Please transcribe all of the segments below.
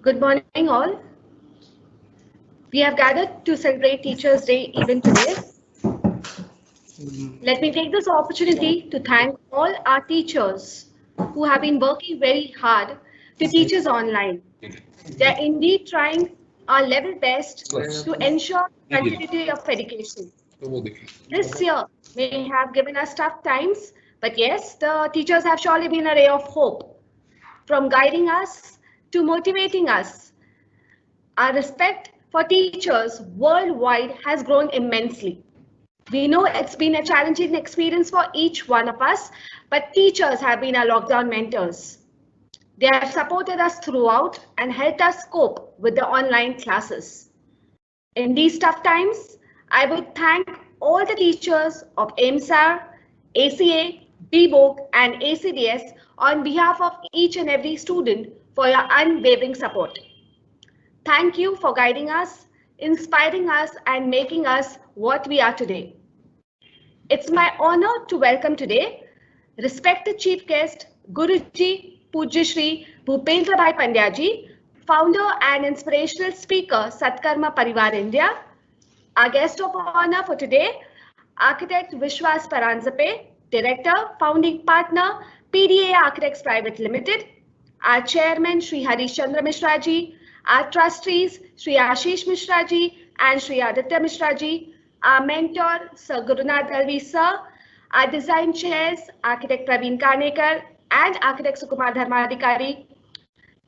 Good morning, all. We have gathered to celebrate Teachers' Day even today. Let me take this opportunity to thank all our teachers who have been working very hard to teach us online. They're indeed trying our level best to ensure continuity of education. This year may have given us tough times, but yes, the teachers have surely been a ray of hope, from guiding us to motivating us. Our respect for teachers worldwide has grown immensely. We know it's been a challenging experience for each one of us, but teachers have been our lockdown mentors. They have supported us throughout and helped us cope with the online classes. In these tough times, I would thank all the teachers of AIMSAR, ACA, BBOC, and ACDS on behalf of each and every student for your unwavering support. Thank you for guiding us, inspiring us, and making us what we are today. It's my honor to welcome today respected chief guest Guruji Pujya Shri Bhupendra Bhai Pandya ji, founder and inspirational speaker Satkarma Parivar India. Our guest of honor for today, architect Vishwas Paranzape, director, founding partner PDA Architects Private Limited. Our chairman Shri Harish Chandra Mishra ji, our trustees Shri Ashish Mishra ji and Shri Aditya Mishra ji, our mentor Sir Gurunath Dalvi sir, our design chairs architect Praveen Kanekar and architect Sukumar Dharmadikari,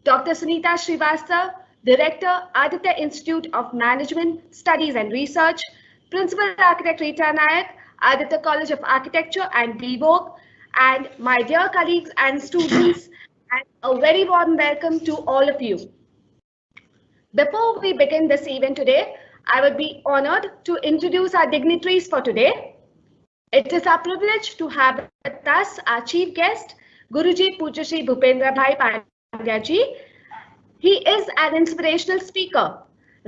Dr. Sunita Srivastava, Director, Aditya Institute of Management, Studies and Research, Principal Architect Rita Nayak, Aditya College of Architecture and BVOC, and my dear colleagues and students, and a very warm welcome to all of you. Before we begin this event today, I would be honored to introduce our dignitaries for today. It is our privilege to have with us our chief guest, Guruji Pujya Shri Bhupendra Bhai Pandya ji. He is an inspirational speaker,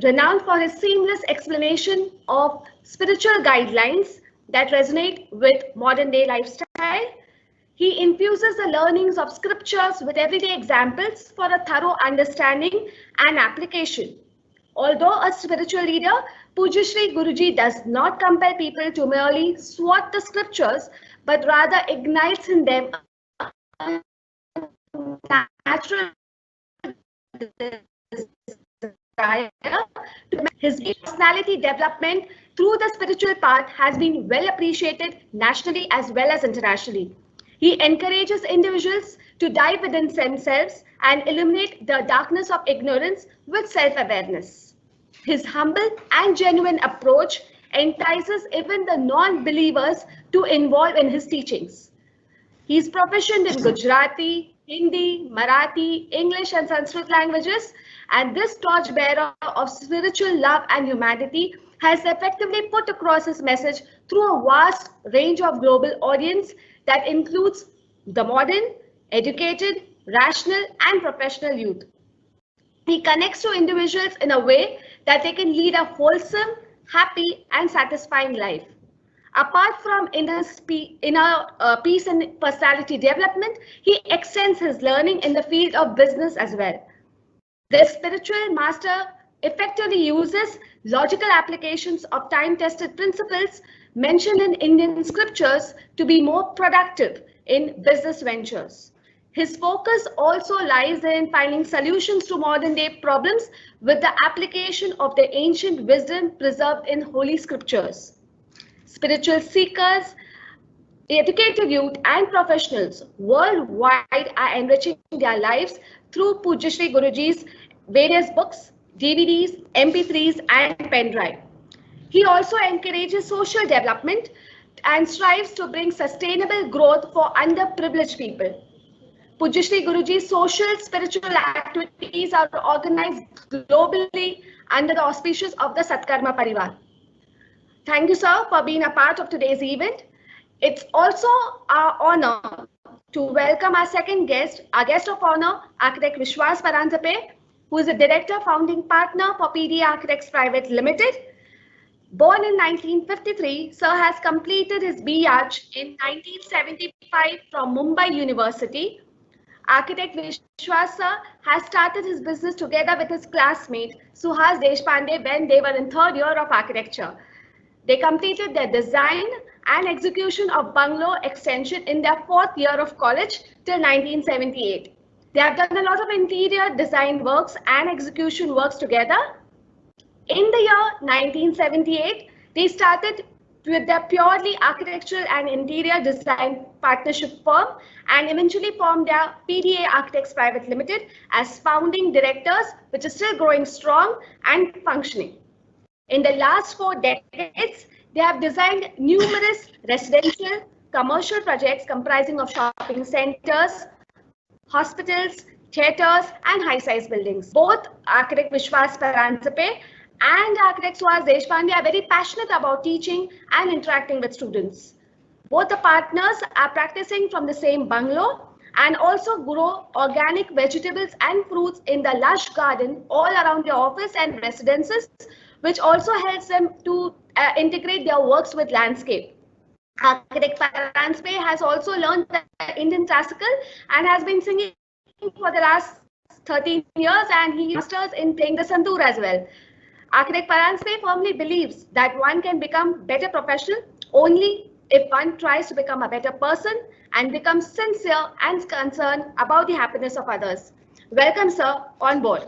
renowned for his seamless explanation of spiritual guidelines that resonate with modern day lifestyle. He infuses the learnings of scriptures with everyday examples for a thorough understanding and application. Although a spiritual leader, Pujya Shri Guruji does not compel people to merely swat the scriptures, but rather ignites in them a natural desire to his personality development through the spiritual path has been well appreciated nationally as well as internationally. He encourages individuals to dive within themselves and illuminate the darkness of ignorance with self-awareness. His humble and genuine approach entices even the non-believers to involve in his teachings. He is proficient in Gujarati, Hindi, Marathi, English, and Sanskrit languages, and this torchbearer of spiritual love and humanity has effectively put across his message through a vast range of global audience that includes the modern, educated, rational, and professional youth. He connects to individuals in a way that they can lead a wholesome, happy, and satisfying life. Apart from inner peace and personality development, he extends his learning in the field of business as well. The spiritual master effectively uses logical applications of time-tested principles mentioned in Indian scriptures to be more productive in business ventures. His focus also lies in finding solutions to modern day problems with the application of the ancient wisdom preserved in holy scriptures. Spiritual seekers, educated youth and professionals worldwide are enriching their lives through Pujya Shri Guruji's various books, DVDs, MP3s and pen drive. He also encourages social development and strives to bring sustainable growth for underprivileged people. Pujya Shri Guruji's social spiritual activities are organized globally under the auspices of the Satkarma Parivar. Thank you, sir, for being a part of today's event. It's also our honor to welcome our second guest, our guest of honor, architect Vishwas Paranzape, who is a director, founding partner for PD Architects Private Limited. Born in 1953, Sir has completed his B.Arch in 1975 from Mumbai University. Architect Vishwasa has started his business together with his classmate Suhas Deshpande when they were in third year of architecture. They completed their design and execution of bungalow extension in their fourth year of college till 1978. They have done a lot of interior design works and execution works together. In the year 1978, they started with their purely architectural and interior design partnership firm and eventually formed their PDA Architects Private Limited as founding directors, which is still growing strong and functioning. In the last 4 decades, they have designed numerous residential, commercial projects comprising of shopping centers, hospitals, theaters, and high-size buildings. Both architect Vishwas Paransape and architect Suhas Deshpande are very passionate about teaching and interacting with students. Both the partners are practicing from the same bungalow and also grow organic vegetables and fruits in the lush garden all around their office and residences, which also helps them to integrate their works with landscape. Architect Paransape has also learned the Indian classical and has been singing for the last 13 years, and he masters in playing the santoor as well. Architect Paransape firmly believes that one can become better professional only if one tries to become a better person and becomes sincere and concerned about the happiness of others. Welcome, sir, on board.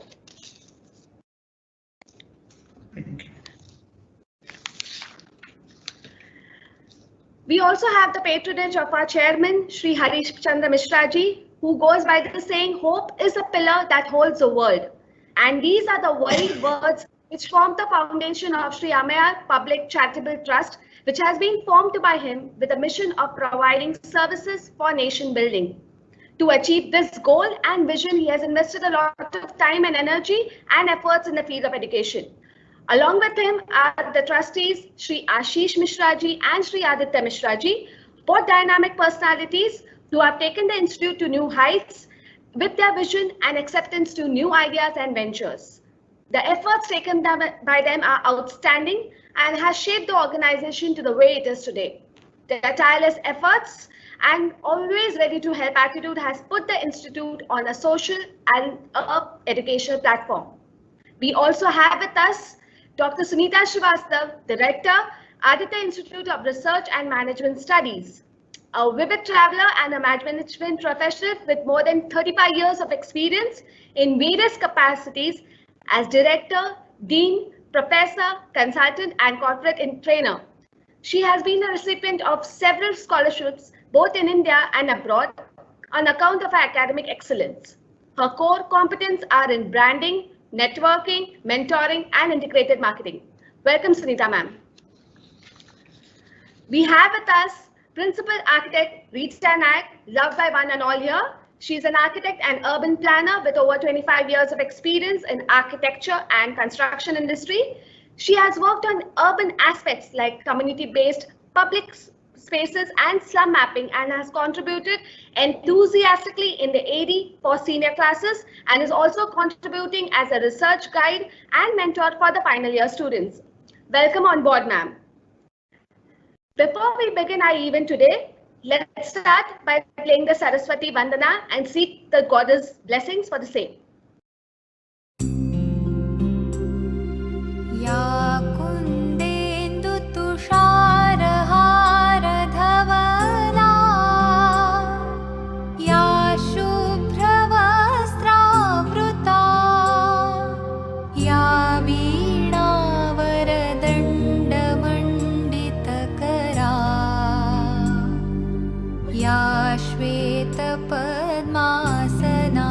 Thank you. We also have the patronage of our chairman, Shri Harish Chandra Mishra ji, who goes by the saying, "Hope is a pillar that holds the world." And these are the very words which form the foundation of Shri Amayar Public Charitable Trust, which has been formed by him with a mission of providing services for nation building. To achieve this goal and vision, he has invested a lot of time and energy and efforts in the field of education. Along with him are the trustees, Shri Ashish Mishra ji and Shri Aditya Mishra ji, both dynamic personalities who have taken the institute to new heights with their vision and acceptance to new ideas and ventures. The efforts taken by them are outstanding and has shaped the organization to the way it is today. Their tireless efforts and always ready to help attitude has put the institute on a social and educational platform. We also have with us Dr. Sunita Srivastava, Director, Aditya Institute of Research and Management Studies, a vivid traveler and a management professional with more than 35 years of experience in various capacities as Director, Dean, Professor, Consultant, and Corporate Trainer. She has been a recipient of several scholarships both in India and abroad on account of her academic excellence. Her core competence are in branding, networking, mentoring, and integrated marketing. Welcome, Sunita ma'am. We have with us Principal Architect Rita Nayak, loved by one and all here. She is an architect and urban planner with over 25 years of experience in architecture and construction industry. She has worked on urban aspects like community-based public spaces and slum mapping and has contributed enthusiastically in the AD for senior classes and is also contributing as a research guide and mentor for the final year students. Welcome on board, ma'am. Before we begin our event today, let's start by playing the Saraswati Vandana and seek the goddess' blessings for the same. Ya kundendu tusharhara dhavala ya shubhravastravruta ya veena varadanda manditakara ya shweta padmasana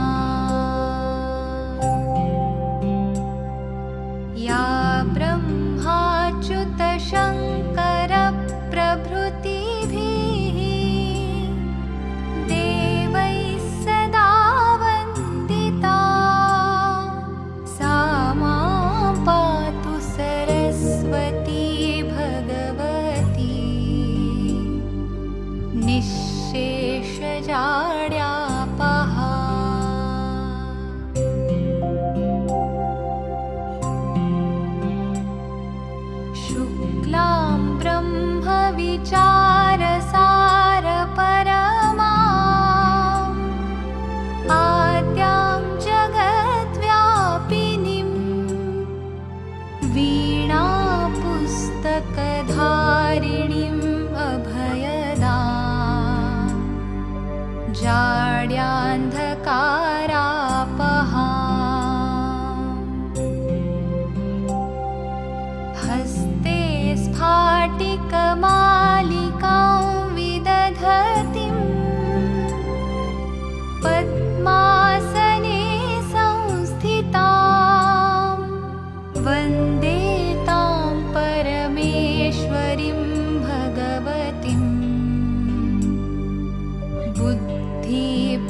या ब्रह्माच्युत शंकर प्रभृतिभिः देवैः सदा वन्दिता सा मां पातु सरस्वती भगवती निःशेषजाड्यापहा शुक्लां ब्रह्म विचारसार परमा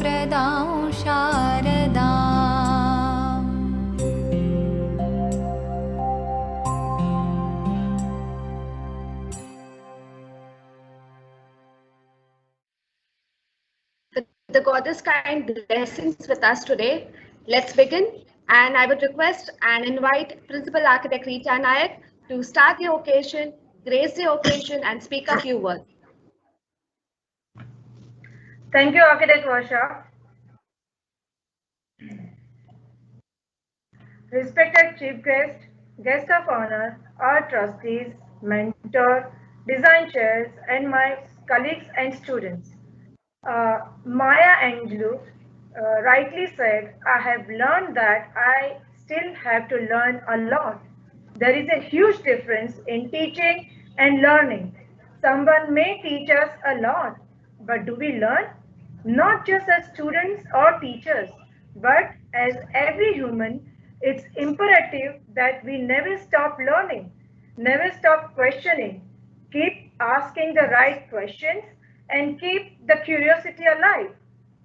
प्रदां शारदाम्। The goddess kind blessings with us today. Let's begin. And I would request and invite Principal Architect Rita Nayak to start the occasion, grace the occasion, and speak a few words. Thank you, Architect Varsha. Respected Chief Guest, Guest of Honor, our trustees, mentor, design chairs, and my colleagues and students. Maya Angelou rightly said, I have learned that I still have to learn a lot. There is a huge difference in teaching and learning. Someone may teach us a lot, but do we learn? Not just as students or teachers, but as every human, it's imperative that we never stop learning, never stop questioning, keep asking the right questions, and keep the curiosity alive.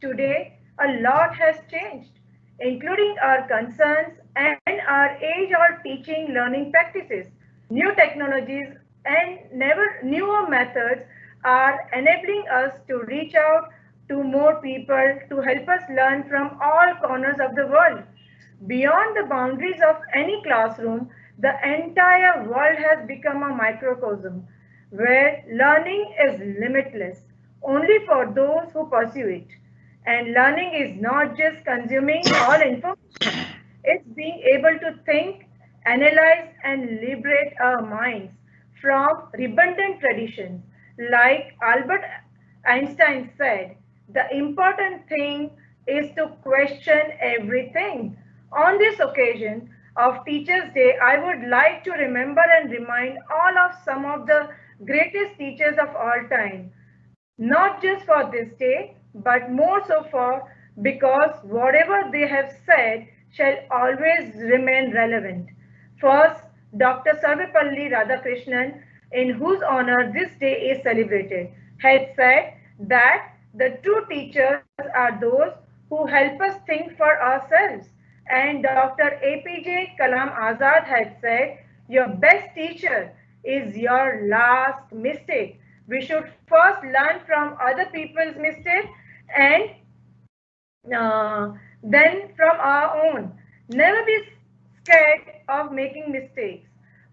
Today, a lot has changed, including our concerns and our age-old teaching learning practices. New technologies and newer methods are enabling us to reach out to more people to help us learn from all corners of the world. Beyond the boundaries of any classroom, the entire world has become a microcosm where learning is limitless only for those who pursue it. And learning is not just consuming all information, it's being able to think, analyze, and liberate our minds from redundant traditions. Like Albert Einstein said, the important thing is to question everything. On this occasion of Teachers' Day, I would like to remember and remind all of some of the greatest teachers of all time, not just for this day, but more so for because whatever they have said shall always remain relevant. First, Dr. Sarvepalli Radhakrishnan, in whose honor this day is celebrated, had said that the true teachers are those who help us think for ourselves. And Dr. APJ Kalam Azad had said, your best teacher is your last mistake. We should first learn from other people's mistakes and then from our own. Never be scared of making mistakes.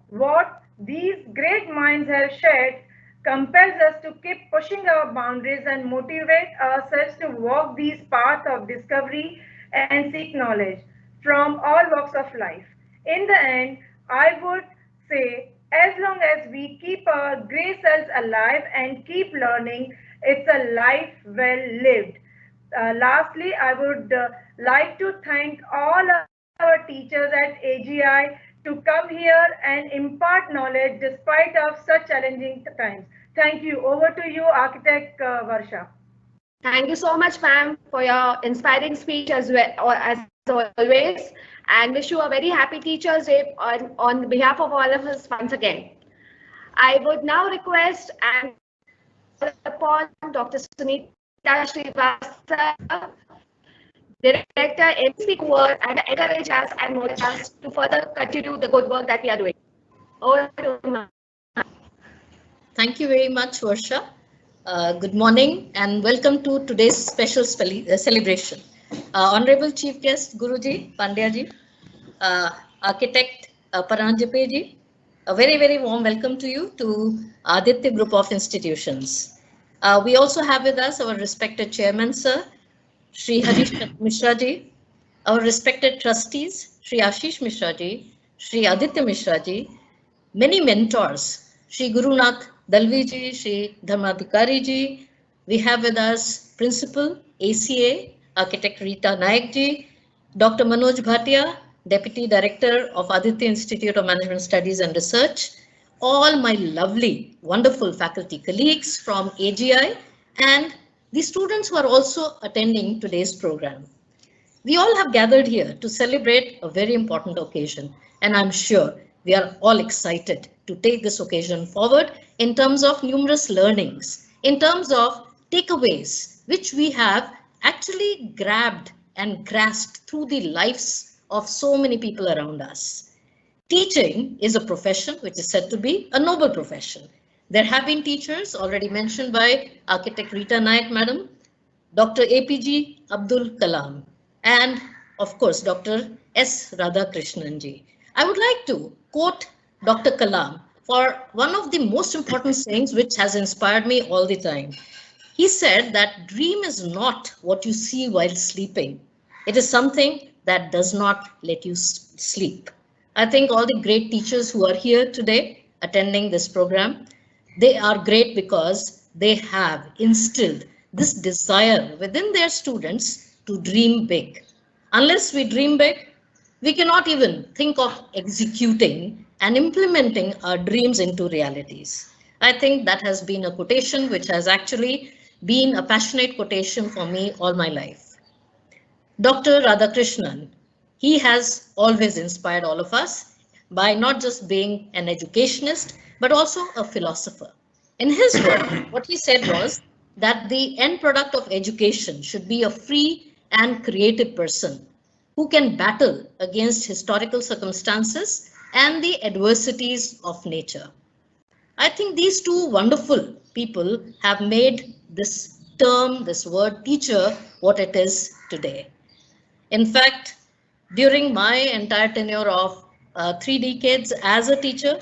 What these great minds have shared compels us to keep pushing our boundaries and motivate ourselves to walk these paths of discovery and seek knowledge from all walks of life. In the end, I would say, as long as we keep our grey cells alive and keep learning, it's a life well lived. Lastly, I would like to thank all our teachers at AGI to come here and impart knowledge despite of such challenging times. Thank you. Over to you, Architect Varsha. Thank you so much, ma'am, for your inspiring speech as well, or as always, and wish you a very happy Teachers' Day on behalf of all of us once again. I would now request and call upon Dr. Sunita Srivastava, Director, MC Word, and encourage us and motivate us to further continue the good work that we are doing. Over to you, ma'am. Thank you very much, Varsha. Good morning and welcome to today's special celebration. Honorable Chief Guest Guruji, Pandyaji, Architect Paranjapeji, a very warm welcome to you to Aditya Group of Institutions. We also have with us our respected Chairman, Sir, Shri Harish Mishra ji, our respected trustees, Shri Ashish Mishra ji, Shri Aditya Mishra ji, many mentors, Shri Gurunath Dalvi ji, Shri Dharmadhikari ji. We have with us Principal, ACA, Architect Rita Nayak ji, Dr. Manoj Bhatia, Deputy Director of Aditya Institute of Management Studies and Research, all my lovely, wonderful faculty colleagues from AGI, and the students who are also attending today's program. We all have gathered here to celebrate a very important occasion, and I'm sure we are all excited to take this occasion forward in terms of numerous learnings, in terms of takeaways, which we have actually grabbed and grasped through the lives of so many people around us. Teaching is a profession which is said to be a noble profession. There have been teachers already mentioned by architect Rita Nayak Madam, Dr. APG Abdul Kalam, and of course, Dr. S. Radhakrishnan ji. I would like to quote Dr. Kalam for one of the most important sayings which has inspired me all the time. He said that dream is not what you see while sleeping. It is something that does not let you sleep. I think all the great teachers who are here today attending this program, they are great because they have instilled this desire within their students to dream big. Unless we dream big, we cannot even think of executing and implementing our dreams into realities. I think that has been a quotation which has actually been a passionate quotation for me all my life. Dr. Radhakrishnan, he has always inspired all of us by not just being an educationist, but also a philosopher. In his work, what he said was that the end product of education should be a free and creative person who can battle against historical circumstances and the adversities of nature. I think these two wonderful people have made this term, this word teacher, what it is today. In fact, during my entire tenure of 3 decades as a teacher,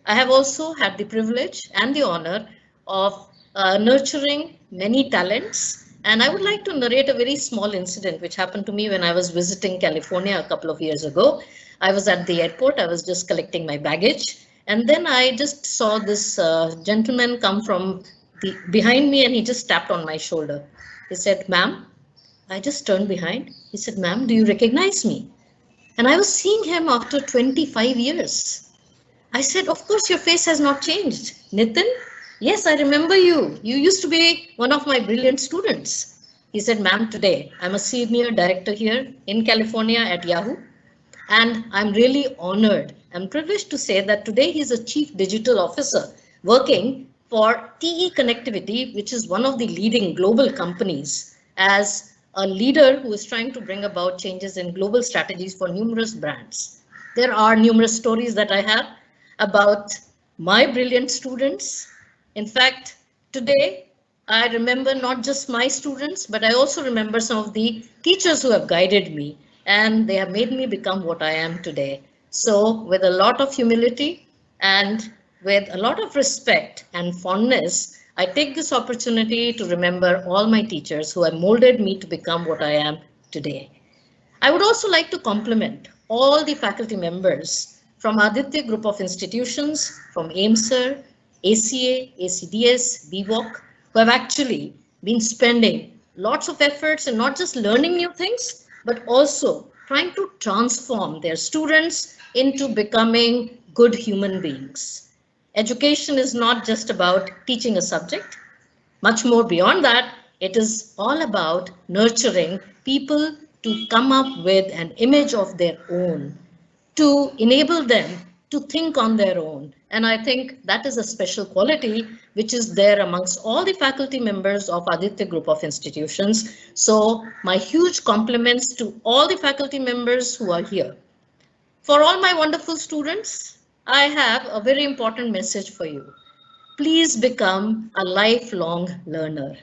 I have also had the privilege and the honor of nurturing many talents. And I would like to narrate a very small incident which happened to me when I was visiting California a couple of years ago. I was at the airport, I was just collecting my baggage. And then I just saw this gentleman come from behind me and he just tapped on my shoulder. He said, "Ma'am," I just turned behind. He said, "Ma'am, do you recognize me?" And I was seeing him after 25 years. I said, "Of course, your face has not changed. Nitin, yes, I remember you. You used to be one of my brilliant students." He said, "Ma'am, today I'm a senior director here in California at Yahoo. And I'm really honored and privileged to say that today he's a chief digital officer working for TE Connectivity, which is one of the leading global companies, as a leader who is trying to bring about changes in global strategies for numerous brands. There are numerous stories that I have about my brilliant students. In fact, today I remember not just my students, but I also remember some of the teachers who have guided me, and they have made me become what I am today. So with a lot of humility and with a lot of respect and fondness, I take this opportunity to remember all my teachers who have molded me to become what I am today. I would also like to compliment all the faculty members from Aditya Group of Institutions, from AIMSR, ACA, ACDS, BVOC, who have actually been spending lots of efforts in not just learning new things, but also trying to transform their students into becoming good human beings. Education is not just about teaching a subject. Much more beyond that, it is all about nurturing people to come up with an image of their own, to enable them to think on their own. And I think that is a special quality which is there amongst all the faculty members of Aditya Group of Institutions. So my huge compliments to all the faculty members who are here. For all my wonderful students, I have a very important message for you. Please become a lifelong learner.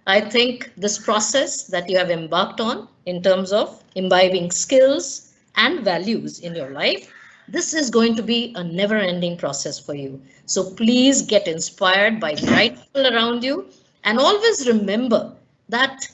I think this process that you have embarked on in terms of imbibing skills and values in your life, this is going to be a never-ending process for you. So please get inspired by bright people around you, and always remember that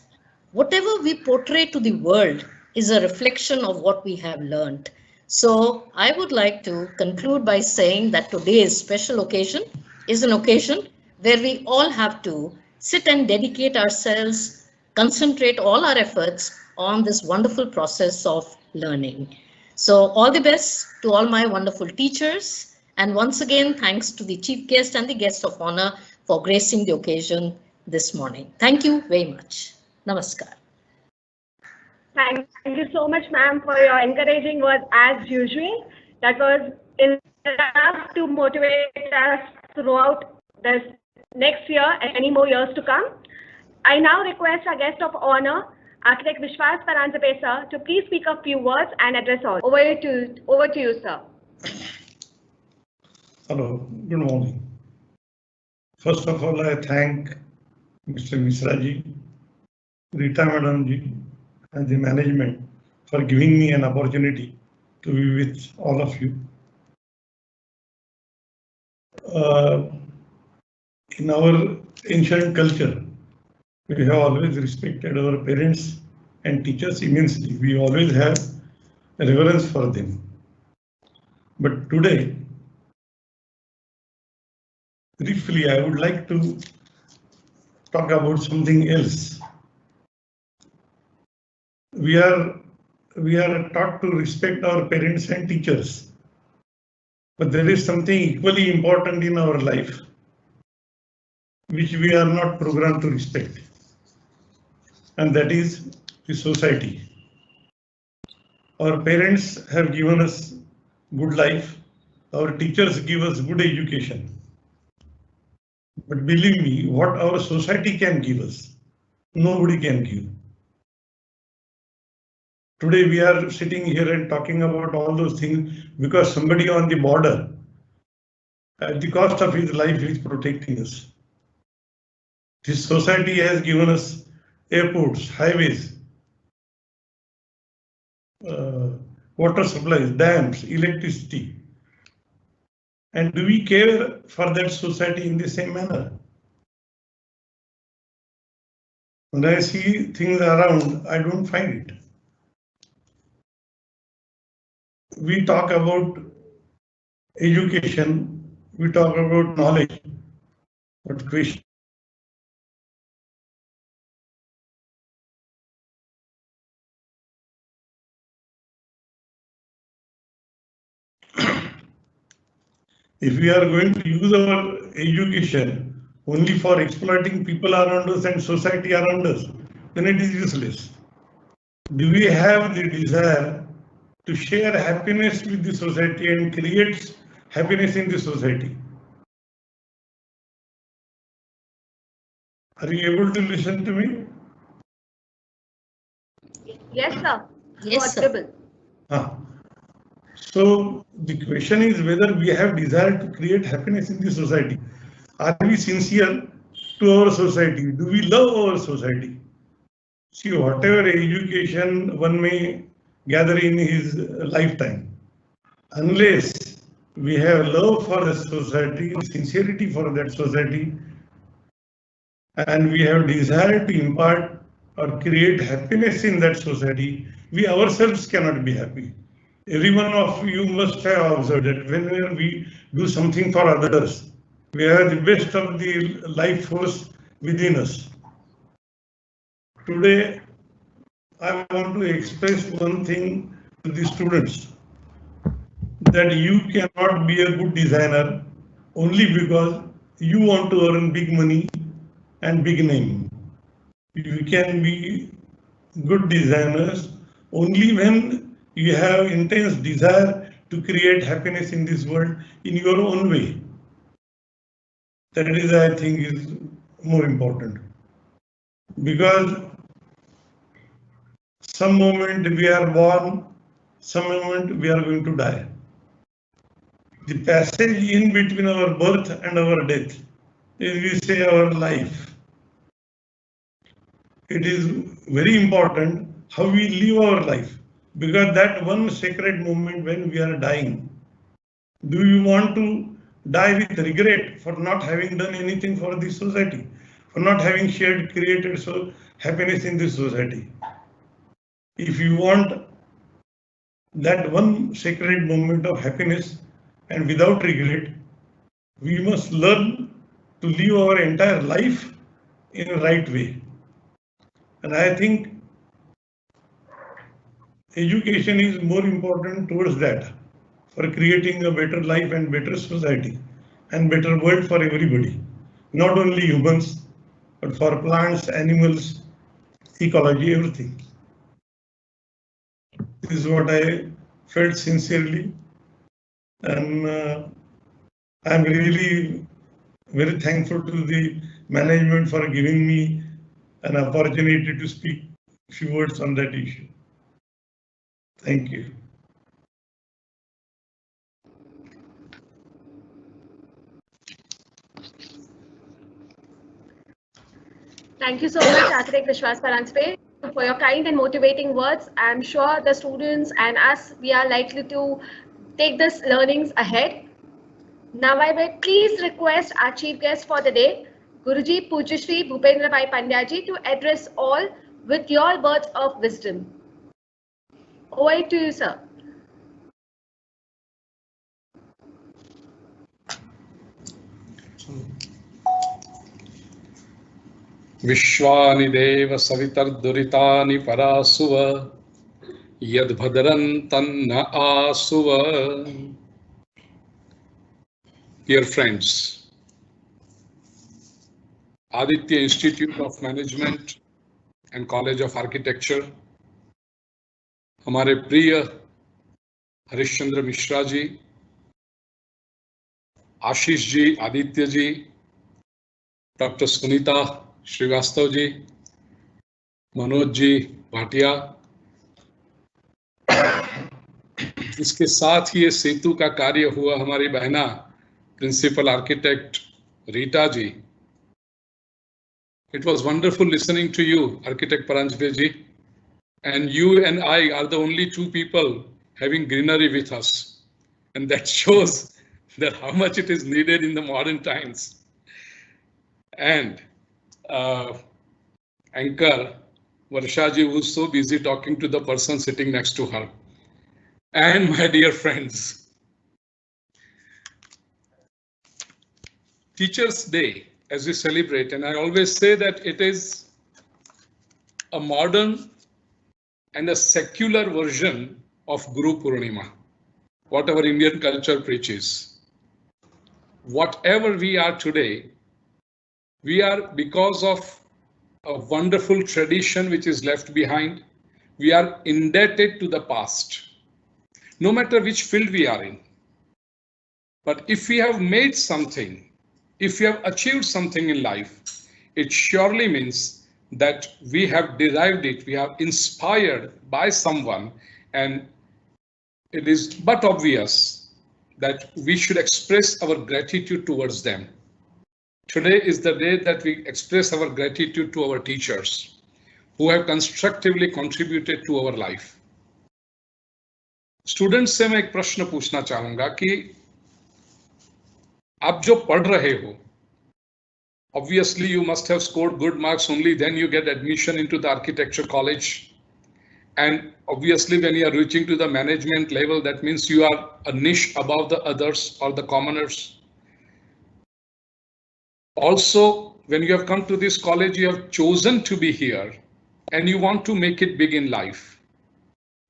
whatever we portray to the world is a reflection of what we have learned. So I would like to conclude by saying that today's special occasion is an occasion where we all have to sit and dedicate ourselves, concentrate all our efforts on this wonderful process of learning. So all the best to all my wonderful teachers. And once again, thanks to the chief guest and the guest of honor for gracing the occasion this morning. Thank you very much. Namaskar. Thank you so much, ma'am, for your encouraging words as usual. That was enough to motivate us throughout this next year and many more years to come. I now request our guest of honor, Architect Vishwas Paranjape, sir, to please speak a few words and address all. Over to you, sir. Hello, good morning. First of all, I thank Mr. Misraji, Rita Madam ji, and the management for giving me an opportunity to be with all of you. In our ancient culture, we have always respected our parents and teachers immensely. We always have reverence for them. But today, briefly, I would like to talk about something else. We are taught to respect our parents and teachers, but there is something equally important in our life which we are not programmed to respect, and that is the society. Our parents have given us good life, our teachers give us good education. But believe me, what our society can give us, nobody can give. Today we are sitting here and talking about all those things because somebody on the border, at the cost of his life, is protecting us. This society has given us airports, highways, water supplies, dams, electricity. And do we care for that society in the same manner? When I see things around, I don't find it. We talk about education, we talk about knowledge, but question. If we are going to use our education only for exploiting people around us and society around us, then it is useless. Do we have the desire to share happiness with the society and create happiness in the society? Are you able to listen to me? Yes, sir. Yes, sir. Audible. So the question is whether we have desire to create happiness in the society. Are we sincere to our society? Do we love our society? See, whatever education one may gather in his lifetime, unless we have love for the society, sincerity for that society, and we have desire to impart or create happiness in that society, we ourselves cannot be happy. Every one of you must have observed that whenever we do something for others, we have the best of the life force within us. Today, I want to express one thing to the students, that you cannot be a good designer only because you want to earn big money and big name. You can be good designers only when you have intense desire to create happiness in this world in your own way. That is, I think, is more important. Because some moment we are born, some moment we are going to die. The passage in between our birth and our death is, we say, our life. It is very important how we live our life, because that one sacred moment when we are dying, do you want to die with regret for not having done anything for this society, for not having created so happiness in this society? If you want that one sacred moment of happiness and without regret, we must learn to live our entire life in a right way. And I think education is more important towards that, for creating a better life and better society and better world for everybody, not only humans, but for plants, animals, ecology, everything. This is what I felt sincerely, and I'm really very thankful to the management for giving me an opportunity to speak few words on that issue. Thank you. Thank you so much, Architect Vishwas Paranspe, for your kind and motivating words. I'm sure the students and us, we are likely to take this learnings ahead. Now I will please request our chief guest for the day, Guruji Pujyashri Bhupendra Bhai Pandya ji, to address all with your words of wisdom. Over to you, sir. विश्वानि देव सवितर्दुरितानि परासुव यद्भद्रं तन्न आसुव. Dear friends, Aditya Institute of Management and College of Architecture, हमारे प्रिय Harishchandra Mishra ji, Ashish ji, Aditya ji, doctor Sunita Srivastava ji, Manoj ji Bhatia, इसके साथ ही ये सेतु का कार्य हुआ हमारी बहना principal architect Rita ji. It was wonderful listening to you, Architect Paranspe ji, and you and I are the only two people having greenery with us, and that shows that how much it is needed in the modern times. And anchor Varsha ji, who's so busy talking to the person sitting next to her. And my dear friends, Teachers' Day, as we celebrate, and I always say that it is a modern and a secular version of Guru Purnima, what our Indian culture preaches. Whatever we are today, we are because of a wonderful tradition which is left behind. We are indebted to the past, no matter which field we are in. But if we have made something, if we have achieved something in life, it surely means that we have derived it, we have inspired by someone, and it is but obvious that we should express our gratitude towards them. Today is the day that we express our gratitude to our teachers who have constructively contributed to our life. Students से मैं एक प्रश्न पूछना चाहूंगा कि आप जो पढ़ रहे हो, obviously you must have scored good marks, only then you get admission into the architecture college. And obviously when you are reaching to the management level, that means you are a niche above the others or the commoners. Also, when you have come to this college, you have chosen to be here and you want to make it big in life.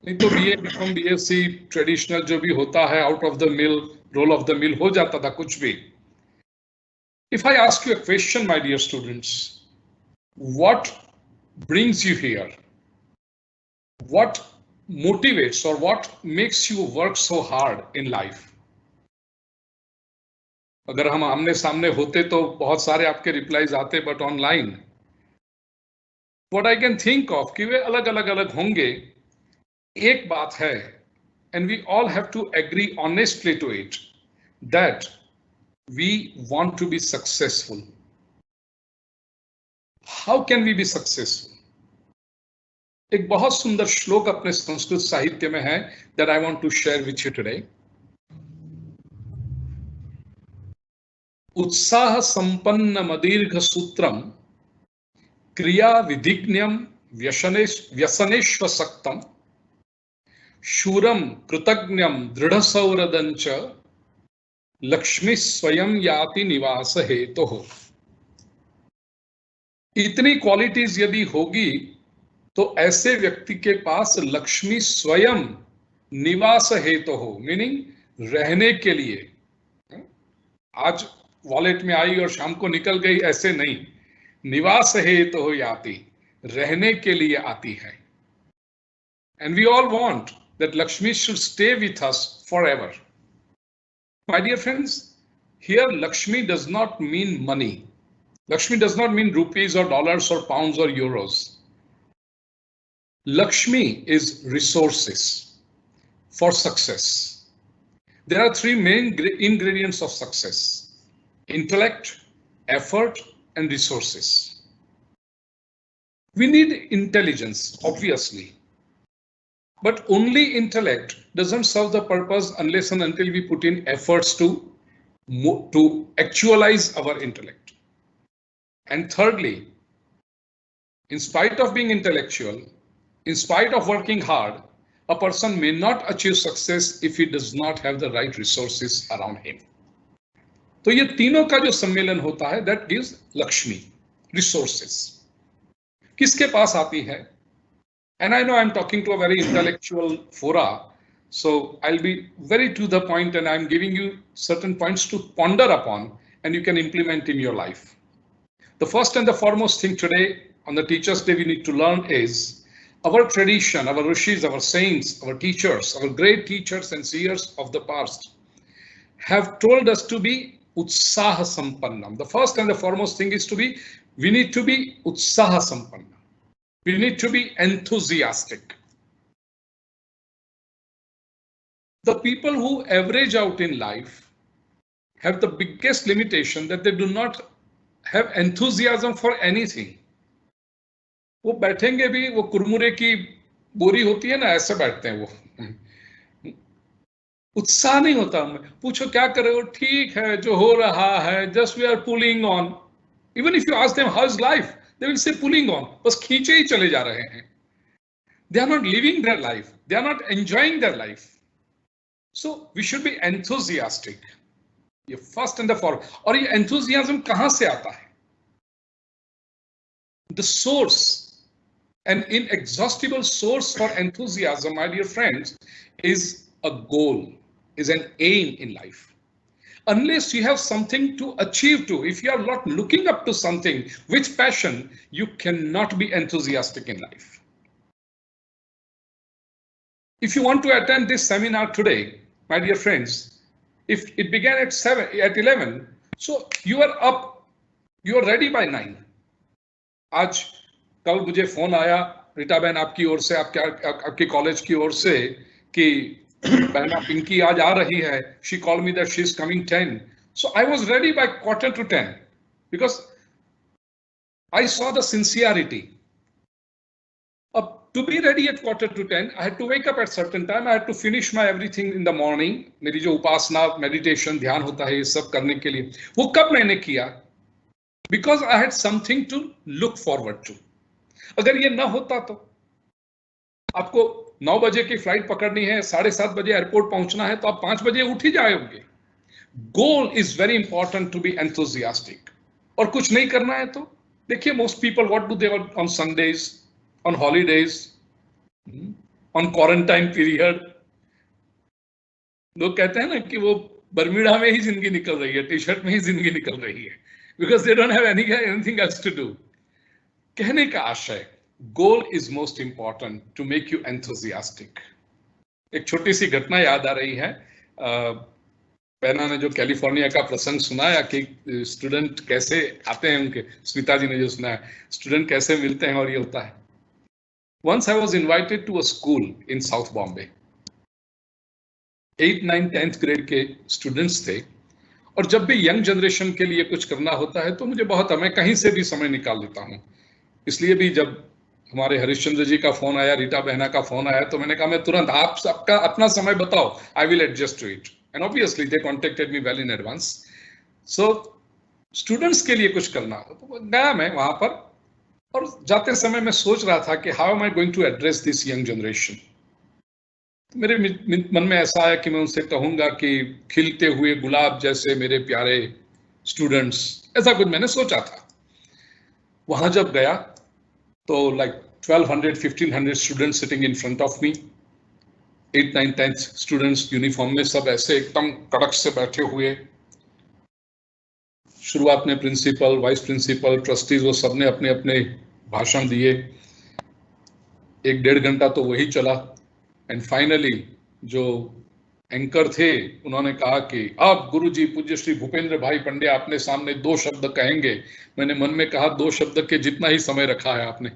नहीं तो BA, BCom, BSc, traditional जो भी होता है, out of the mill, roll of the mill हो जाता था कुछ भी. If I ask you a question, my dear students, what brings you here? What motivates or what makes you work so hard in life? अगर हम आमने सामने होते तो बहुत सारे आपके रिप्लाईज आते, but online what I can think of कि वे अलग अलग होंगे. एक बात है, and we all have to agree honestly to it, that we want to be successful. How can we be successful? एक बहुत सुंदर श्लोक अपने संस्कृत साहित्य में है that I want to share with you today. उत्साह संपन्न मदीर्घ सूत्रम क्रिया विधिज्ञम व्यसनेश्वसक्तम शूरम कृतज्ञम दृढ़ सौरदंच लक्ष्मी स्वयं याति निवास हेतु हो. इतनी क्वालिटीज यदि होगी तो ऐसे व्यक्ति के पास लक्ष्मी स्वयं निवास हेतु हो, मीनिंग रहने के लिए. आज वॉलेट में आई और शाम को निकल गई, ऐसे नहीं. निवास हेतु हो याति, रहने के लिए आती है. And we all want that Lakshmi should stay with us forever. My dear friends, here Lakshmi does not mean money. Lakshmi does not mean rupees or dollars or pounds or euros. Lakshmi is resources for success. There are three main ingredients of success: intellect, effort, and resources. We need intelligence, obviously, but only intellect doesn't serve the purpose unless and until we put in efforts to actualize our intellect. And thirdly, in spite of being intellectual, in spite of working hard, a person may not achieve success if he does not have the right resources around him. तो ये तीनों का जो सम्मेलन होता है, that gives Lakshmi, resources. किसके पास आती है? And I know I'm talking to a very intellectual fora, so I'll be very to the point, and I'm giving you certain points to ponder upon and you can implement in your life. The first and the foremost thing today on the Teachers' Day we need to learn is our tradition, our rishis, our saints, our teachers, our great teachers and seers of the past have told us to be utsaha sampannam. The first and the foremost thing is we need to be utsaha sampannam. We need to be enthusiastic. The people who average out in life have the biggest limitation that they do not have enthusiasm for anything. वो बैठेंगे भी, वो कुरमुरे की बोरी होती है ना, ऐसे बैठते हैं वो, उत्साह नहीं होता उनमें. पूछो क्या कर रहे हो? ठीक है, जो हो रहा है, just we are pulling on. Even if you ask them how's life, they will say pulling on. बस खींचे ही चले जा रहे हैं. They are not living their life. They are not enjoying their life. So we should be enthusiastic. ये first and the foremost. और ये enthusiasm कहाँ से आता है? The source, an inexhaustible source for enthusiasm, my dear friends, is a goal, is an aim in life. Unless you have something to achieve to, if you are not looking up to something with passion, you cannot be enthusiastic in life. If you want to attend this seminar today, my dear friends, if it began at 11, so you are up, you are ready by 9. आज कल मुझे phone आया रीटा बहन आपकी ओर से, आपके college की ओर से कि बहना पिंकी आज आ रही है. She called me that she is coming 10. So I was ready by 9:45 because I saw the sincerity. To be ready at 9:45, I had to wake up at certain time. I had to finish my everything in the morning. मेरी जो उपासना, meditation, ध्यान होता है, ये सब करने के लिए, वो कब मैंने किया? Because I had something to look forward to. अगर ये ना होता तो आपको 9 बजे की फ्लाइट पकड़नी है, 7:30 बजे एयरपोर्ट पहुंचना है, तो आप 5 बजे उठ ही जाए होंगे. Goal is very important to be enthusiastic. और कुछ नहीं करना है तो देखिए, most people what do they on Sundays, on holidays, on quarantine period. लोग कहते हैं ना कि वो बर्मिडा में ही जिंदगी निकल रही है, टी-शर्ट में ही जिंदगी निकल रही है, because they don't have anything else to do. कहने का आशय, goal is most important to make you enthusiastic. एक छोटी सी घटना याद आ रही है. पहना ने जो कैलिफोर्निया का प्रसंग सुनाया कि स्टूडेंट कैसे आते हैं, उनके स्मिता जी ने जो सुनाया, स्टूडेंट कैसे मिलते हैं और ये होता है. Once I was invited to a school in South Bombay. 8th, 9th, 10th grade के स्टूडेंट्स थे, और जब भी यंग जनरेशन के लिए कुछ करना होता है तो मुझे बहुत, मैं कहीं से भी समय निकाल लेता हूँ. इसलिए भी जब हमारे हरिश्चंद्र जी का फोन आया, रीटा बहना का फोन आया, तो मैंने कहा मैं तुरंत, आप सबका अपना समय बताओ, I will adjust to it. And obviously they contacted me well in advance. So students के लिए कुछ करना हो तो गया मैं वहां पर, और जाते समय मैं सोच रहा था कि how am I going to address this young generation. मेरे मन में ऐसा आया कि मैं उनसे कहूंगा कि खिलते हुए गुलाब जैसे मेरे प्यारे स्टूडेंट्स, ऐसा कुछ मैंने सोचा था. वहां जब गया तो like 1200-1500 students sitting in front of me. 8th, 9th, 10th students uniform में, सब ऐसे एकदम कड़क से बैठे हुए. शुरुआत में प्रिंसिपल, वाइस प्रिंसिपल, ट्रस्टीज, वो सबने अपने अपने भाषण दिए. 1-1.5 घंटा तो वही चला. एंड फाइनली जो एंकर थे उन्होंने कहा कि अब गुरुजी पूज्य श्री भूपेंद्र भाई पंड्या अपने सामने 2 शब्द कहेंगे. मैंने मन में कहा 2 शब्द के जितना ही समय रखा है आपने.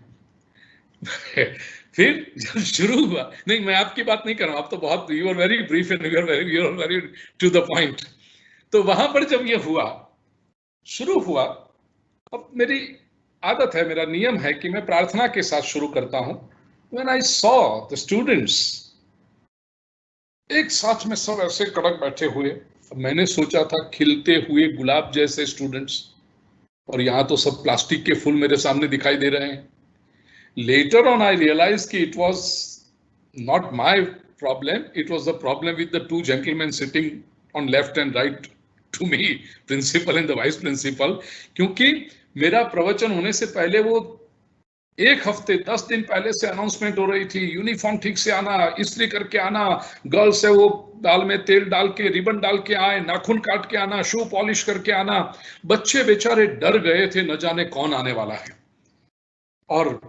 फिर जब शुरू हुआ, नहीं मैं आपकी बात नहीं कर रहा हूं, आप तो बहुत, you are very brief and you are very to the point. तो वहां पर जब ये हुआ, शुरू हुआ, अब मेरी आदत है, मेरा नियम है कि मैं प्रार्थना के साथ शुरू करता हूं। When I saw the students, एक साथ में सब ऐसे कड़क बैठे हुए, अब मैंने सोचा था खिलते हुए गुलाब जैसे स्टूडेंट्स, और यहां तो सब प्लास्टिक के फूल मेरे सामने दिखाई दे रहे हैं। Later on I realized कि it was not my problem, it was the problem with the two gentlemen sitting on left and right to me, principal and the vice principal, क्योंकि मेरा प्रवचन होने से पहले वो 1 हफ्ते 10 दिन पहले से अनाउंसमेंट हो रही थी, यूनिफॉर्म ठीक से आना, इस्त्री करके आना, गर्ल्स है वो दाल में तेल डाल के रिबन डाल के आए, नाखून काट के आना, शू पॉलिश करके आना। बच्चे बेचारे डर गए थे, न जाने कौन आने वाला है, और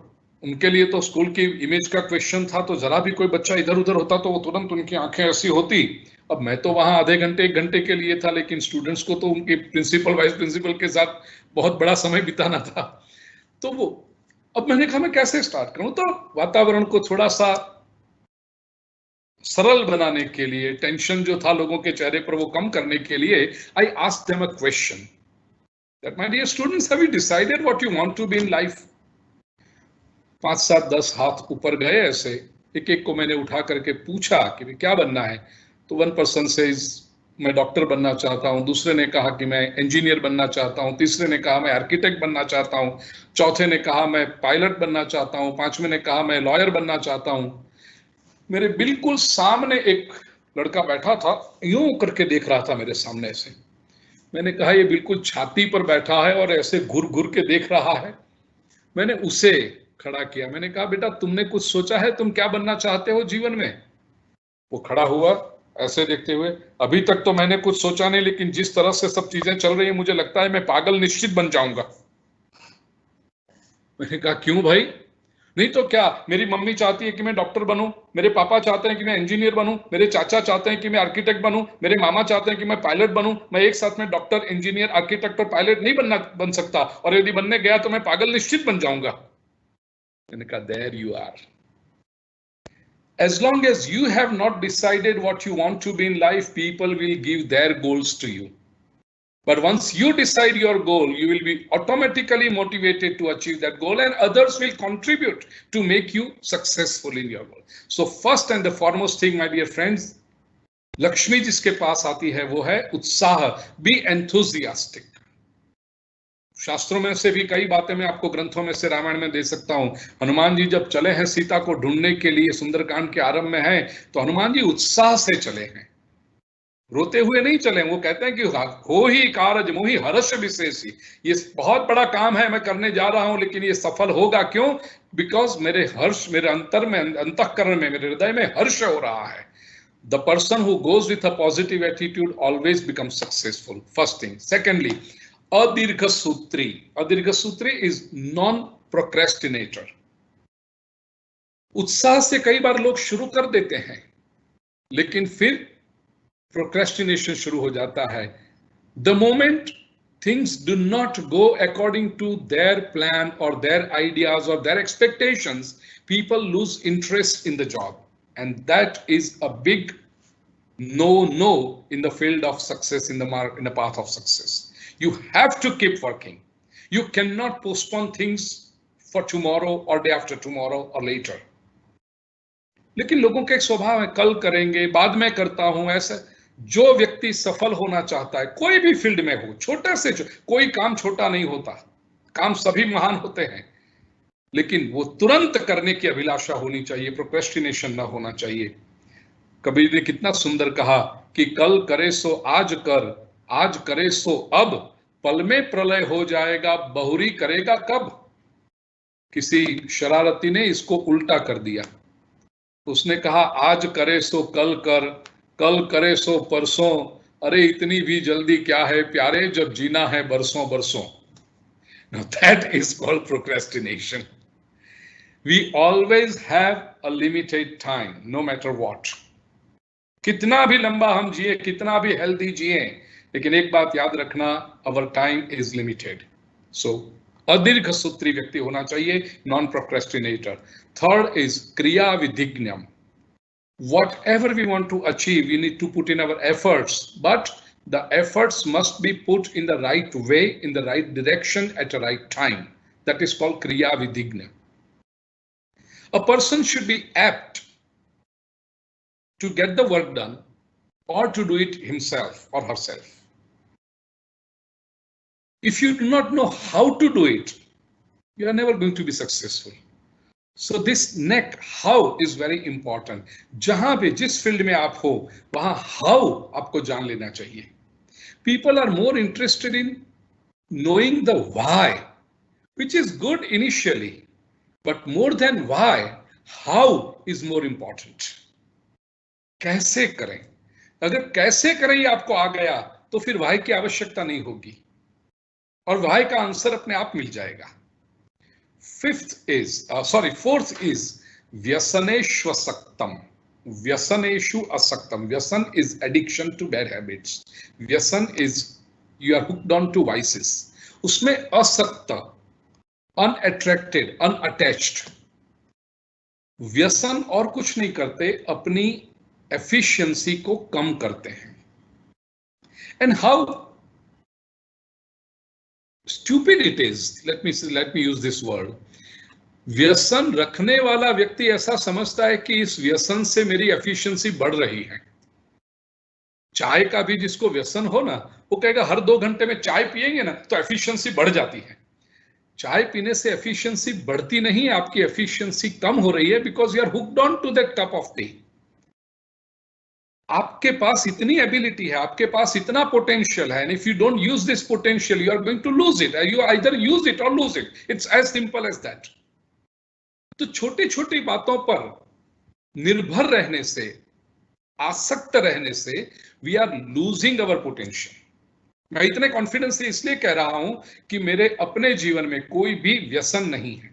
उनके लिए तो स्कूल की इमेज का क्वेश्चन था, तो जरा भी कोई बच्चा इधर उधर होता तो वो तुरंत उनकी आंखें ऐसी होती। अब मैं तो वहां आधे घंटे 1 घंटे के लिए था, लेकिन स्टूडेंट्स को तो उनके प्रिंसिपल वाइस प्रिंसिपल के साथ बहुत बड़ा समय बिताना था। तो वो, अब मैंने कहा मैं कैसे स्टार्ट करूं, तो वातावरण को थोड़ा सा सरल बनाने के लिए, टेंशन जो था लोगों के चेहरे पर वो कम करने के लिए, I asked them a question that my dear students, have you decided what you want to be in life? 5, 7, 10 हाथ ऊपर गए, ऐसे एक एक को मैंने उठा करके पूछा कि क्या बनना है। तो 1 पर्सन से मैं डॉक्टर बनना चाहता हूं, दूसरे ने कहा कि मैं इंजीनियर बनना चाहता हूं, तीसरे ने कहा मैं आर्किटेक्ट बनना चाहता हूं, चौथे ने कहा मैं पायलट बनना चाहता हूं, 5वें ने कहा मैं लॉयर बनना चाहता हूं। मेरे बिल्कुल सामने एक लड़का बैठा था, यूं करके देख रहा था मेरे सामने ऐसे। मैंने कहा ये बिल्कुल छाती पर बैठा है और ऐसे घुर घुर के देख रहा है। मैंने उसे खड़ा किया, मैंने कहा बेटा तुमने कुछ सोचा है, तुम क्या बनना चाहते हो जीवन में? वो खड़ा हुआ ऐसे देखते हुए, अभी तक तो मैंने कुछ सोचा नहीं, लेकिन जिस तरह से सब चीजें चल रही है मुझे लगता है मैं पागल निश्चित बन जाऊंगा। मैंने कहा क्यों भाई? नहीं तो क्या, मेरी मम्मी चाहती है कि मैं डॉक्टर बनूं, मेरे पापा चाहते हैं कि मैं इंजीनियर बनूं, मेरे चाचा चाहते हैं कि मैं आर्किटेक्ट बनूं, मेरे मामा चाहते हैं कि मैं पायलट बनूं। मैं एक साथ में डॉक्टर, इंजीनियर, आर्किटेक्ट और पायलट नहीं बन सकता, और यदि बनने गया तो मैं पागल निश्चित बन जाऊंगा। मैंने कहा there you are. As long as you have not decided what you want to be in life, people will give their goals to you. But once you decide your goal, you will be automatically motivated to achieve that goal, and others will contribute to make you successful in your goal. So first and the foremost thing, my dear friends, Lakshmi जिसके पास आती है वो है उत्साह, be enthusiastic. शास्त्रों में से भी कई बातें मैं आपको ग्रंथों में से रामायण में दे सकता हूं। हनुमान जी जब चले हैं सीता को ढूंढने के लिए, सुंदरकांड के आरंभ में है, तो हनुमान जी उत्साह से चले हैं, रोते हुए नहीं चले। वो कहते हैं कि हो ही कारज मोहि हर्ष विशेषी, ये बहुत बड़ा काम है मैं करने जा रहा हूं, लेकिन ये सफल होगा क्यों? बिकॉज मेरे हर्ष, मेरे अंतर में, अंतःकरण में, मेरे हृदय में हर्ष हो रहा है। The person who goes with a positive attitude always becomes successful. First thing. Secondly, Adirghasutri. Adirghasutri is non-procrastinator. उत्साह से कई बार लोग शुरू कर देते हैं, लेकिन फिर प्रोक्रेस्टिनेशन शुरू हो जाता है। The moment things do not go according to their plan or their ideas or their expectations, people lose interest in the job, and that is a big no in the field of success, in the path of success. You have to keep working. You cannot postpone things for tomorrow or day after tomorrow or later. लेकिन लोगों का एक स्वभाव है, कल करेंगे, बाद में करता हूं, ऐसा। जो व्यक्ति सफल होना चाहता है, कोई भी फील्ड में हो, छोटे से कोई काम छोटा नहीं होता, काम सभी महान होते हैं, लेकिन वो तुरंत करने की अभिलाषा होनी चाहिए, प्रोक्रेस्टिनेशन ना होना चाहिए। कबीर ने कितना सुंदर कहा कि कल करे सो आज कर, आज करे सो अब, पल में प्रलय हो जाएगा, बहुरी करेगा कब। किसी शरारती ने इसको उल्टा कर दिया, उसने कहा आज करे सो कल कर, कल करे सो परसों, अरे इतनी भी जल्दी क्या है प्यारे, जब जीना है बरसों बरसों। Now that is called procrastination. We always have a limited time, no matter what. कितना भी लंबा हम जिए, कितना भी हेल्दी जिए, लेकिन एक बात याद रखना, our time is limited. So अदीर्घ सूत्री व्यक्ति होना चाहिए, नॉन प्रोक्रेस्टिनेटर। थर्ड इज क्रिया विधिज्ञम। Whatever we want to achieve, we need to put in our efforts, but the efforts must be put in the right way, in the right direction, at the right time. That is called kriya vidigna. A person should be apt to get the work done or to do it himself or herself. If you do not know how to do it, you are never going to be successful. So this neck, how, is very important. जहां पे जिस field में आप हो वहां how आपको जान लेना चाहिए. People are more interested in knowing the why, which is good initially, but more than why, how is more important. कैसे करें? अगर कैसे करें ये आपको आ गया तो फिर why की आवश्यकता नहीं होगी और why का आंसर अपने आप मिल जाएगा. Fourth is व्यसनेषु असक्तम. व्यसनेषु असक्तम. व्यसन is addiction to bad habits. व्यसन is you are hooked on to vices. उसमें असक्त, unattracted, unattached. व्यसन और कुछ नहीं करते, अपनी एफिशिएंसी को कम करते हैं. And how stupid it is, let me use this word. व्यसन रखने वाला व्यक्ति ऐसा समझता है कि इस व्यसन से मेरी एफिशिएंसी बढ़ रही है. चाय का भी जिसको व्यसन हो ना, वो कहेगा हर 2 घंटे में चाय पिएंगे ना तो एफिशिएंसी बढ़ जाती है. चाय पीने से एफिशिएंसी बढ़ती नहीं है, आपकी एफिशिएंसी कम हो रही है because you are hooked on to that cup of tea. आपके पास इतनी एबिलिटी है, आपके पास इतना पोटेंशियल है, and if you don't use this potential you are going to lose it. You either use it or lose it. It's as simple as that. तो छोटी छोटी बातों पर निर्भर रहने से, आसक्त रहने से we are losing our potential. मैं इतने कॉन्फिडेंस से इसलिए कह रहा हूं कि मेरे अपने जीवन में कोई भी व्यसन नहीं है.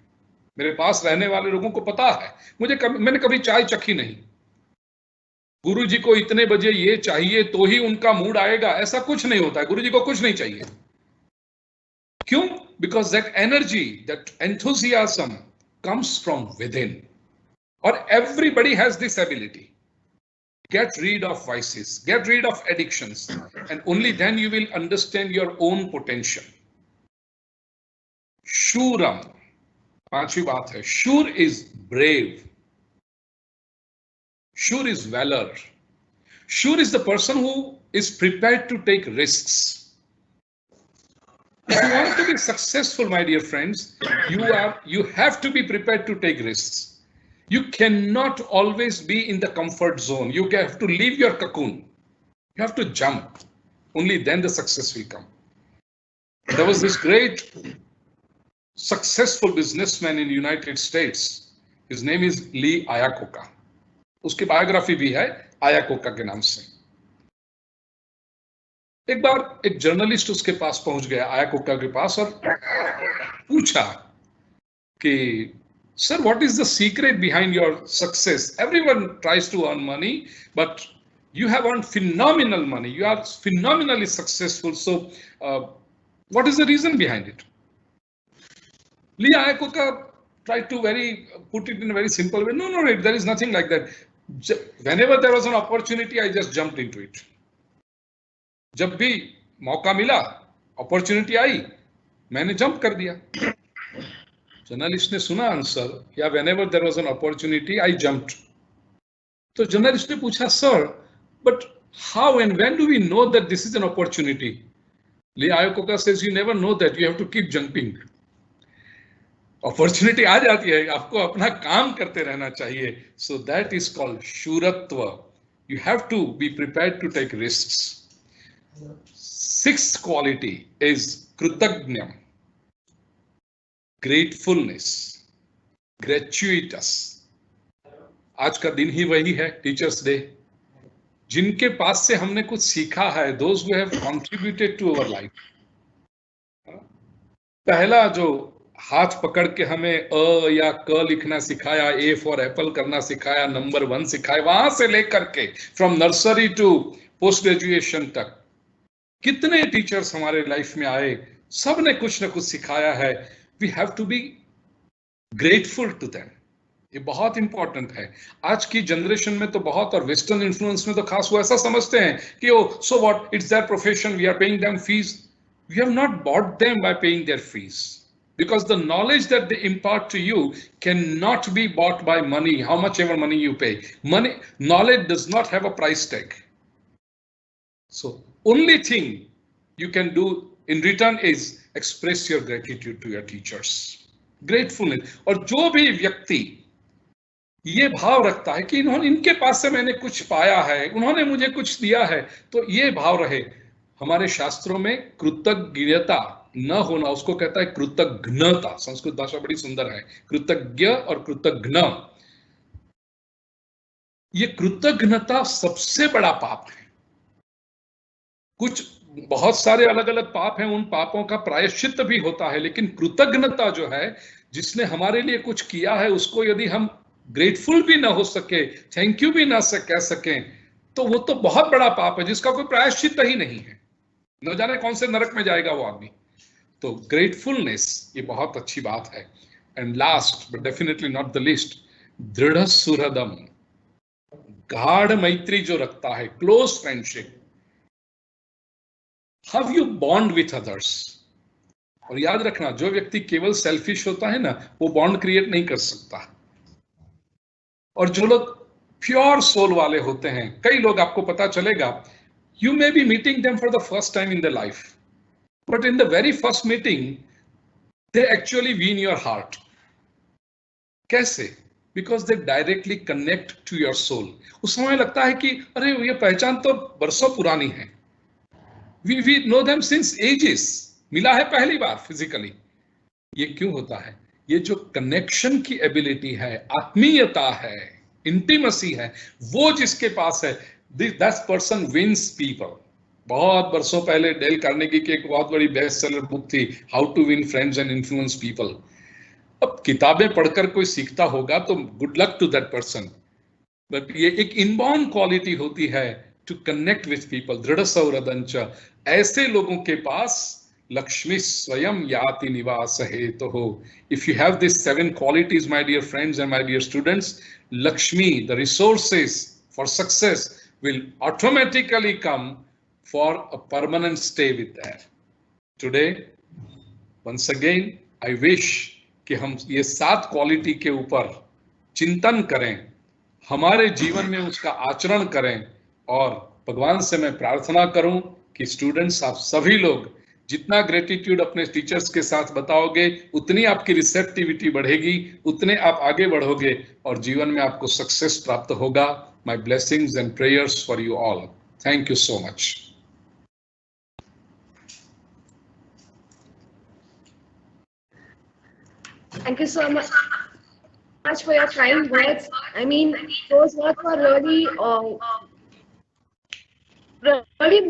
मेरे पास रहने वाले लोगों को पता है, मैंने कभी चाय चखी नहीं. गुरुजी को इतने बजे ये चाहिए तो ही उनका मूड आएगा, ऐसा कुछ नहीं होता है. गुरुजी को कुछ नहीं चाहिए. क्यों? Because that energy, that enthusiasm comes from within. Or everybody has this ability. Get rid of vices, get rid of addictions, and only then you will understand your own potential. Shuram, पांचवी बात है. Shur is brave. Shur is valor. Shur is the person who is prepared to take risks. If you want to be successful, my dear friends, you have to be prepared to take risks. You cannot always be in the comfort zone. You have to leave your cocoon. You have to jump. Only then the success will come. There was this great successful businessman in the United States. His name is Lee Iacocca. उसकी biography भी है आयाकोका के नाम से. एक बार एक journalist उसके पास पहुंच गया, आयाकोका के पास, और पूछा कि sir what is the secret behind your success? Everyone tries to earn money but you have earned phenomenal money, you are phenomenally successful, so what is the reason behind it? Lee Iacocca tried to put it in a very simple way. No, there is nothing like that. Whenever there was an opportunity, I just jumped into it. जब भी मौका मिला, opportunity आई, मैंने jump कर दिया. Journalist ने सुना answer, या whenever there was an opportunity, I jumped. तो जर्नलिस्ट ने पूछा, sir, but how and when do we know that this is an opportunity? Lee Iacocca says, you never know that, you have to keep jumping. Opportunity आ जाती है, आपको अपना काम करते रहना चाहिए. So that is called शूरत्व. You have to be prepared to take risks. Sixth quality is कृतज्ञ, gratefulness, gratuitous. आज का दिन ही वही है, टीचर्स डे. जिनके पास से हमने कुछ सीखा है, those who have contributed to our life. पहला जो हाथ पकड़ के हमें अ या क लिखना सिखाया, ए फॉर एप्पल करना सिखाया, नंबर 1 सिखाया, वहां से लेकर के from nursery to post graduation तक कितने टीचर्स हमारे लाइफ में आए, सब ने कुछ ना कुछ सिखाया है. we have to be grateful to them. ये बहुत इंपॉर्टेंट है. आज की जनरेशन में तो बहुत, और वेस्टर्न इन्फ्लुएंस में तो खास वो ऐसा समझते हैं कि oh so what, it's their profession, we are paying them fees. We have not bought them by paying their fees, because the knowledge that they impart to you cannot be bought by money, how much ever money you pay. Knowledge does not have a price tag. So only thing you can do in return is express your gratitude to your teachers. Gratefulness. और जो भी व्यक्ति ये भाव रखता है कि इनके पास से मैंने कुछ पाया है, उन्होंने मुझे कुछ दिया है, तो ये भाव रहे. हमारे शास्त्रों में कृतज्ञता न होना, उसको कहता है कृतज्ञता. संस्कृत भाषा बड़ी सुंदर है, कृतज्ञ और कृतज्ञ. ये कृतज्ञता सबसे बड़ा पाप है. कुछ बहुत सारे अलग अलग पाप हैं, उन पापों का प्रायश्चित भी होता है, लेकिन कृतज्ञता जो है, जिसने हमारे लिए कुछ किया है, उसको यदि हम ग्रेटफुल भी ना हो सके, थैंक यू भी ना कह सकें, तो वो तो बहुत बड़ा पाप है जिसका कोई प्रायश्चित ही नहीं है. न जाने कौन से नरक में जाएगा वो आदमी. तो ग्रेटफुलनेस ये बहुत अच्छी बात है. And last but definitely not the least, दृढ़ सुहृदम, गाढ़ मैत्री जो रखता है, close friendship. How you bond with others. और याद रखना, जो व्यक्ति केवल सेल्फिश होता है ना, वो बॉन्ड क्रिएट नहीं कर सकता. और जो लोग प्योर सोल वाले होते हैं, कई लोग आपको पता चलेगा, you may be meeting them for the first time in their life, but in the very first meeting they actually win your heart. कैसे? Because they directly connect to your soul. उस समय लगता है कि अरे ये पहचान तो बरसों पुरानी है. We know them since ages. मिला है पहली बार फिजिकली. ये क्यों होता है? ये जो कनेक्शन की एबिलिटी है, आत्मीयता है, इंटीमेसी है, वो जिसके पास है, that person wins people. बहुत बरसों पहले डेल कार्नेगी की एक बहुत बड़ी बेस्ट सेलर बुक थी, how to win friends and influence people. अब किताबें पढ़कर कोई सीखता होगा तो good luck to that person, but ये एक इनबॉर्न क्वालिटी होती है, टू कनेक्ट विथ पीपल. दृढ़ सौहृदंच, ऐसे लोगों के पास लक्ष्मी स्वयं याति निवास हेतु हो. If you have this 7 qualities, my dear friends and my dear students, Lakshmi, the resources for success will automatically come for a permanent stay with that. Today, once again, I wish कि हम ये 7 quality के ऊपर चिंतन करें, हमारे जीवन में उसका आचरण करें. और भगवान से मैं प्रार्थना करूं कि स्टूडेंट्स, आप सभी लोग जितना ग्रेटिट्यूड अपने टीचर्स के साथ बताओगे, उतनी आपकी रिसेप्टिविटी बढ़ेगी, उतने आप आगे बढ़ोगे और जीवन में आपको सक्सेस प्राप्त होगा. My blessings and prayers for you all. Thank you so much. Thank you so much for your kind words. I mean, those words were really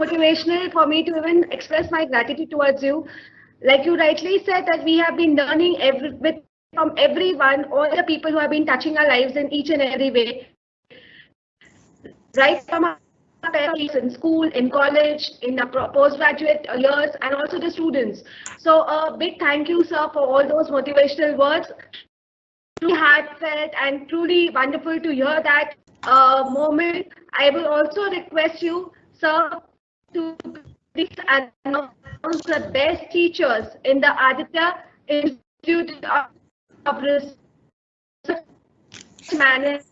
motivational for me to even express my gratitude towards you. Like you rightly said, that we have been learning from everyone, all the people who have been touching our lives in each and every way. Right from our parents in school, in college, in the postgraduate years, and also the students. So a big thank you, sir, for all those motivational words. Truly heartfelt and truly wonderful to hear that moment. I will also request you, sir, to please announce the best teachers in the Aditya Institute of Research Management.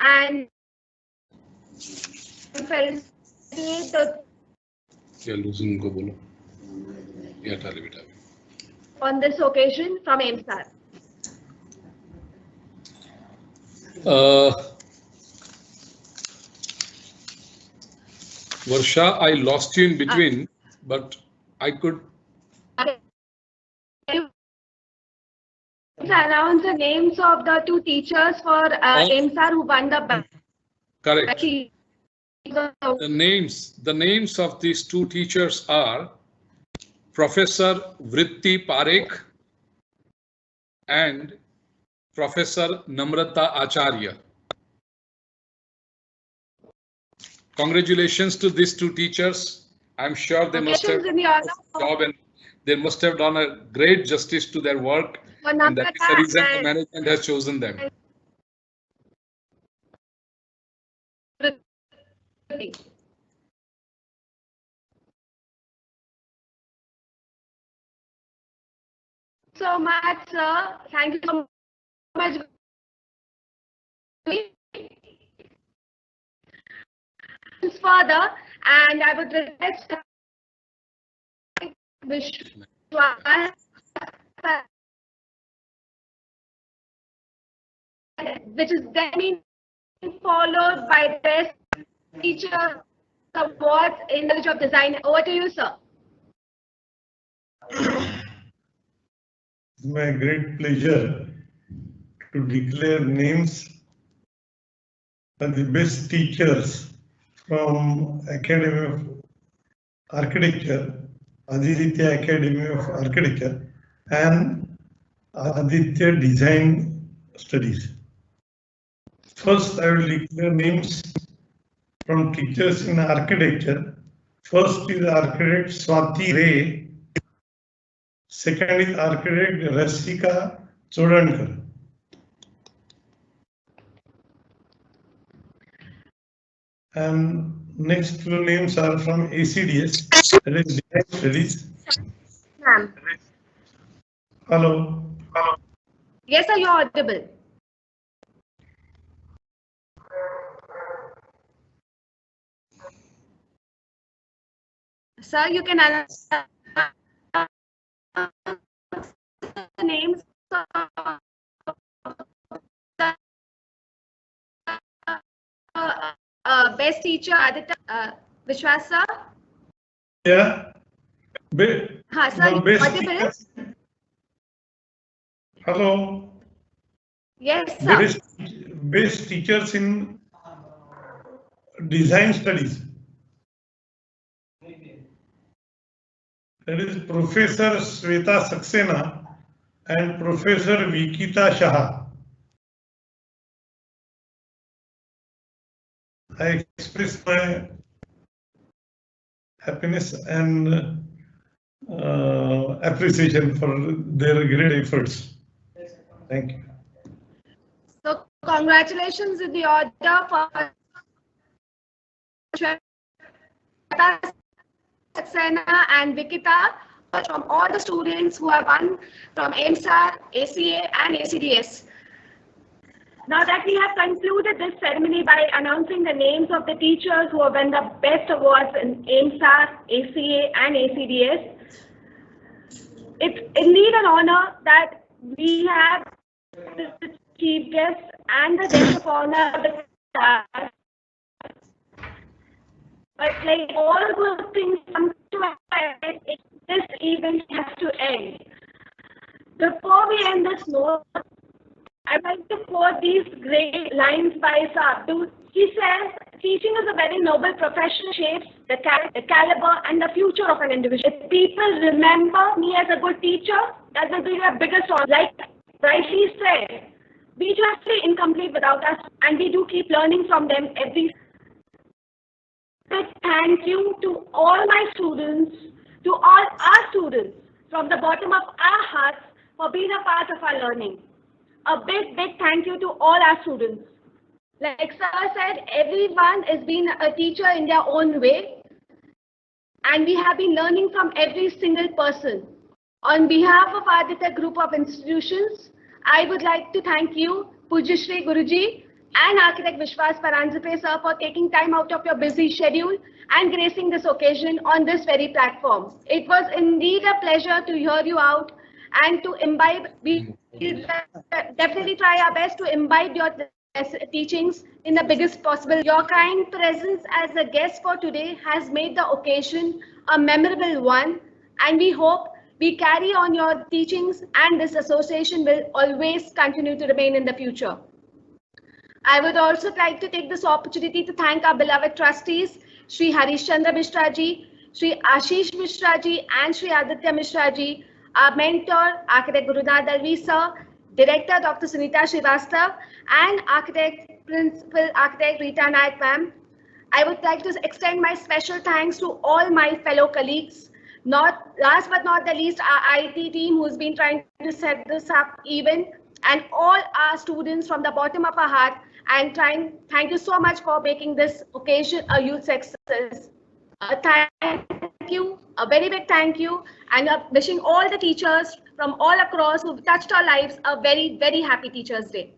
And losing ko bolo. On this occasion from AIMSAR. Varsha, I lost you in between, but I could. Announce the names of the 2 teachers for AIMSAR who won the best. Correct. The names of these 2 teachers are Professor Vritti Parekh and Professor Namrata Acharya. Congratulations to these two teachers. I'm sure they must have done a job and they must have done a great justice to their work. And that is the reason the management has chosen them. So much, sir. Thank you so much. Further, and I would request Vishwas, which is then followed by the best teacher awards in knowledge of design. Over to you, sir. It's my great pleasure to declare names of the best teachers from Academy of Architecture, Aditya Academy of Architecture, and Aditya Design Studies. First, I will declare names from teachers in architecture. First is architect Swati Ray. Second is architect Rasika Chodankar. And next two names are from ACDS, that is Design Studies. Ma'am. Hello. Hello. Yes, sir, you're audible. Sir, you can announce the names of best teacher Aditya Vishwas, sir. Yeah. Sir, the best audible? teachers. Hello. Yes, sir. Best teachers in design studies. That is Professor Sweta Saxena and Professor Vikita Shah. I express my happiness and appreciation for their great efforts. Thank you. So, congratulations in the order for Saxena and Vikita from all the students who have won from AIMSAR, ACA and ACDS. Now that we have concluded this ceremony by announcing the names of the teachers who have won the best awards in AIMSAR, ACA and ACDS, it's indeed an honor that we have the chief guest and the guest of honor. But like all good things come to an end, this event has to end. Before we end this note, I'd like to quote these great lines by Abdul. He says, teaching is a very noble profession, shapes the caliber and the future of an individual. If people remember me as a good teacher, that will be their biggest honor. Like rightly said, we just be incomplete without us, and we do keep learning from them every. Thank you to all my students, to all our students, from the bottom of our hearts for being a part of our learning. A big thank you to all our students. Like Sir said, everyone has been a teacher in their own way, and we have been learning from every single person. On behalf of Aditya Group of Institutions, I would like to thank you, Pujyashri Guruji, and Architect Vishwas Paranjape sir, for taking time out of your busy schedule and gracing this occasion on this very platform. It was indeed a pleasure to hear you out and to imbibe. We definitely try our best to imbibe your teachings in the biggest possible. Your kind presence as a guest for today has made the occasion a memorable one, and we hope we carry on your teachings and this association will always continue to remain in the future. I would also like to take this opportunity to thank our beloved trustees, Shri Harish Chandra Mishra ji, Shri Ashish Mishra ji, and Shri Aditya Mishra ji, our mentor, Architect Gurudar Dalvi sir, Director Dr. Sunita Srivastav, and Principal Architect Rita Naik ma'am. I would like to extend my special thanks to all my fellow colleagues. Not last but not the least, our IT team who's been trying to set this up even, and all our students from the bottom of our heart, and thank you so much for making this occasion a huge success. Thank you, a very big thank you, and wishing all the teachers from all across who've touched our lives a very, very happy Teachers' Day.